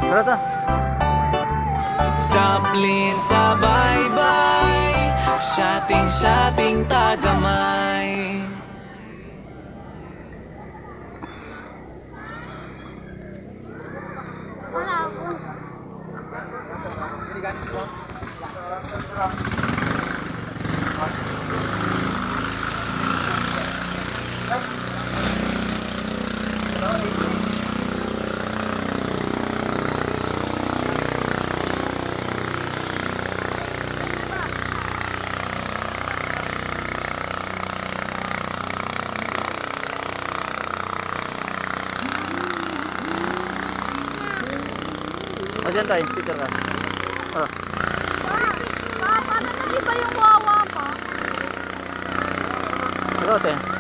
Tara ta. Daplin sa baybay, shating tagamay. Ayan tayo, sticker ka. Ah. Paano nag-iba yung wawa pa? Ano, te?